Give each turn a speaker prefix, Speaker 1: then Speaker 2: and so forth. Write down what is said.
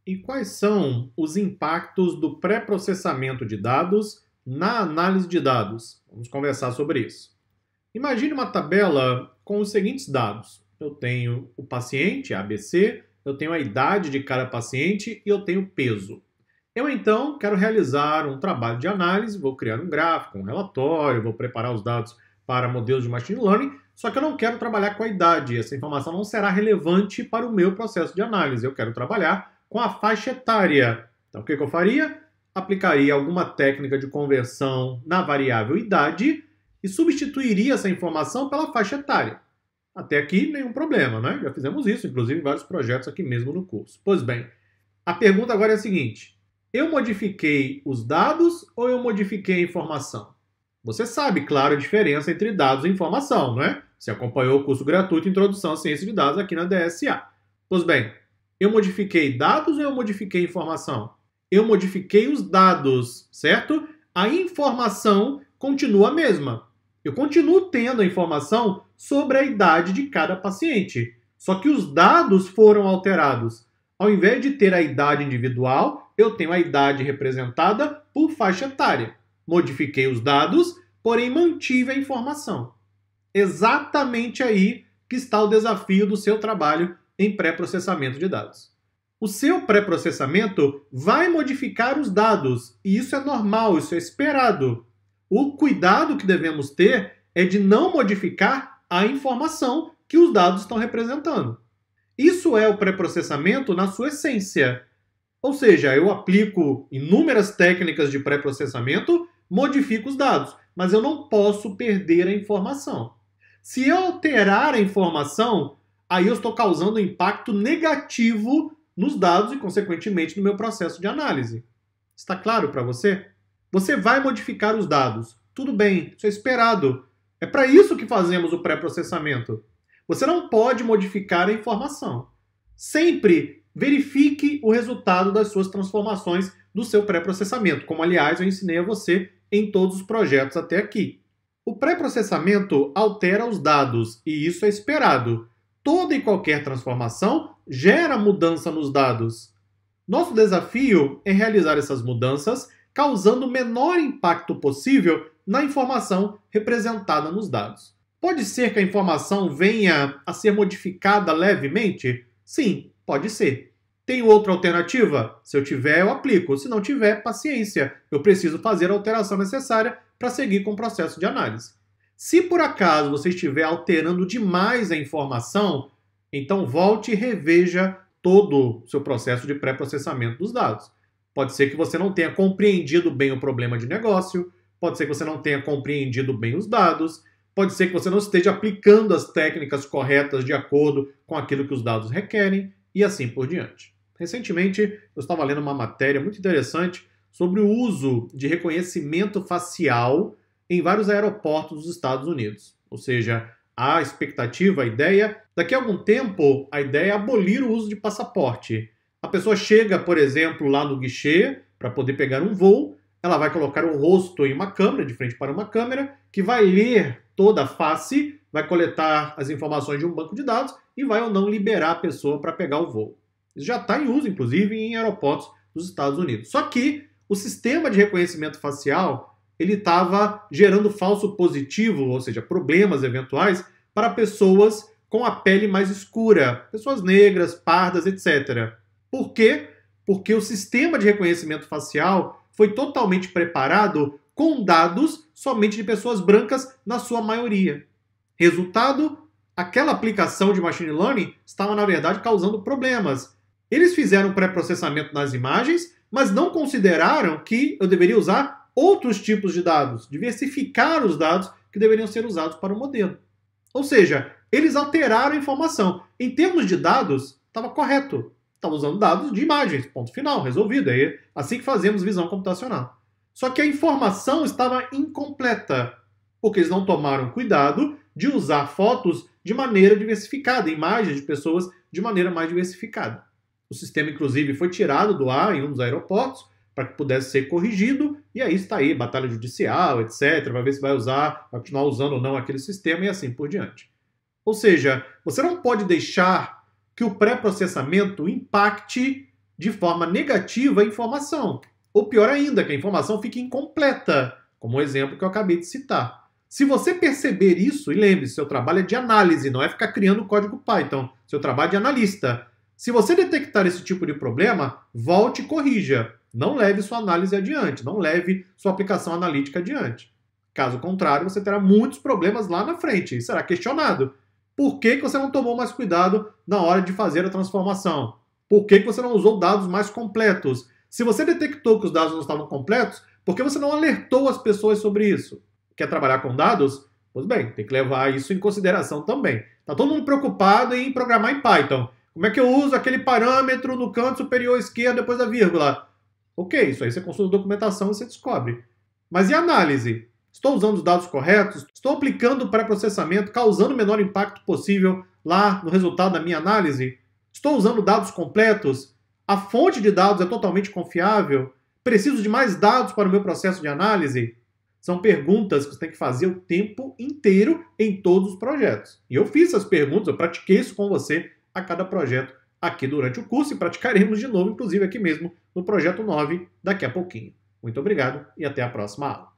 Speaker 1: E quais são os impactos do pré-processamento de dados na análise de dados? Vamos conversar sobre isso. Imagine uma tabela com os seguintes dados. Eu tenho o paciente, ABC, eu tenho a idade de cada paciente e eu tenho o peso. Eu, então, quero realizar um trabalho de análise, vou criar um gráfico, um relatório, vou preparar os dados para modelos de machine learning, só que eu não quero trabalhar com a idade. Essa informação não será relevante para o meu processo de análise. Eu quero trabalhar com a faixa etária. Então, o que eu faria? Aplicaria alguma técnica de conversão na variável idade e substituiria essa informação pela faixa etária. Até aqui, nenhum problema, né? Já fizemos isso, inclusive em vários projetos aqui mesmo no curso. Pois bem, a pergunta agora é a seguinte: eu modifiquei os dados ou eu modifiquei a informação? Você sabe, claro, a diferença entre dados e informação, não é? Você acompanhou o curso gratuito Introdução à Ciência de Dados aqui na DSA. Pois bem, eu modifiquei dados ou eu modifiquei informação? Eu modifiquei os dados, certo? A informação continua a mesma. Eu continuo tendo a informação sobre a idade de cada paciente. Só que os dados foram alterados. Ao invés de ter a idade individual, eu tenho a idade representada por faixa etária. Modifiquei os dados, porém mantive a informação. Exatamente aí que está o desafio do seu trabalho em pré-processamento de dados. O seu pré-processamento vai modificar os dados, e isso é normal, isso é esperado. O cuidado que devemos ter é de não modificar a informação que os dados estão representando. Isso é o pré-processamento na sua essência. Ou seja, eu aplico inúmeras técnicas de pré-processamento, modifico os dados, mas eu não posso perder a informação. Se eu alterar a informação, aí eu estou causando um impacto negativo nos dados e, consequentemente, no meu processo de análise. Está claro para você? Você vai modificar os dados. Tudo bem, isso é esperado. É para isso que fazemos o pré-processamento. Você não pode modificar a informação. Sempre verifique o resultado das suas transformações do seu pré-processamento, como, aliás, eu ensinei a você em todos os projetos até aqui. O pré-processamento altera os dados, e isso é esperado. Toda e qualquer transformação gera mudança nos dados. Nosso desafio é realizar essas mudanças causando o menor impacto possível na informação representada nos dados. Pode ser que a informação venha a ser modificada levemente? Sim, pode ser. Tem outra alternativa? Se eu tiver, eu aplico. Se não tiver, paciência. Eu preciso fazer a alteração necessária para seguir com o processo de análise. Se por acaso você estiver alterando demais a informação, então volte e reveja todo o seu processo de pré-processamento dos dados. Pode ser que você não tenha compreendido bem o problema de negócio, pode ser que você não tenha compreendido bem os dados, pode ser que você não esteja aplicando as técnicas corretas de acordo com aquilo que os dados requerem, e assim por diante. Recentemente, eu estava lendo uma matéria muito interessante sobre o uso de reconhecimento facial em vários aeroportos dos Estados Unidos. Ou seja, a expectativa, a ideia, daqui a algum tempo, a ideia é abolir o uso de passaporte. A pessoa chega, por exemplo, lá no guichê para poder pegar um voo, ela vai colocar o rosto em uma câmera, de frente para uma câmera, que vai ler toda a face, vai coletar as informações de um banco de dados e vai ou não liberar a pessoa para pegar o voo. Isso já está em uso, inclusive, em aeroportos dos Estados Unidos. Só que o sistema de reconhecimento facial ele estava gerando falso positivo, ou seja, problemas eventuais, para pessoas com a pele mais escura, pessoas negras, pardas, etc. Por quê? Porque o sistema de reconhecimento facial foi totalmente preparado com dados somente de pessoas brancas, na sua maioria. Resultado, aquela aplicação de machine learning estava, na verdade, causando problemas. Eles fizeram pré-processamento nas imagens, mas não consideraram que eu deveria usar outros tipos de dados, diversificar os dados que deveriam ser usados para o modelo. Ou seja, eles alteraram a informação. Em termos de dados, estava correto. Estava usando dados de imagens, ponto final, resolvido. É assim que fazemos visão computacional. Só que a informação estava incompleta, porque eles não tomaram cuidado de usar fotos de maneira diversificada, imagens de pessoas de maneira mais diversificada. O sistema, inclusive, foi tirado do ar em um dos aeroportos para que pudesse ser corrigido, e aí está aí, batalha judicial, etc., vai ver se vai continuar usando ou não aquele sistema e assim por diante. Ou seja, você não pode deixar que o pré-processamento impacte de forma negativa a informação. Ou pior ainda, que a informação fique incompleta, como o exemplo que eu acabei de citar. Se você perceber isso, e lembre-se, seu trabalho é de análise, não é ficar criando código Python. Seu trabalho é de analista. Se você detectar esse tipo de problema, volte e corrija. Não leve sua análise adiante, não leve sua aplicação analítica adiante. Caso contrário, você terá muitos problemas lá na frente e será questionado. Por que você não tomou mais cuidado na hora de fazer a transformação? Por que você não usou dados mais completos? Se você detectou que os dados não estavam completos, por que você não alertou as pessoas sobre isso? Quer trabalhar com dados? Pois bem, tem que levar isso em consideração também. Está todo mundo preocupado em programar em Python. Como é que eu uso aquele parâmetro no canto superior esquerdo depois da vírgula? Ok, isso aí você consulta a documentação e você descobre. Mas e a análise? Estou usando os dados corretos? Estou aplicando o pré-processamento, causando o menor impacto possível lá no resultado da minha análise? Estou usando dados completos? A fonte de dados é totalmente confiável? Preciso de mais dados para o meu processo de análise? São perguntas que você tem que fazer o tempo inteiro em todos os projetos. E eu fiz essas perguntas, eu pratiquei isso com você a cada projeto aqui durante o curso e praticaremos de novo, inclusive aqui mesmo, no projeto 9, daqui a pouquinho. Muito obrigado e até a próxima aula.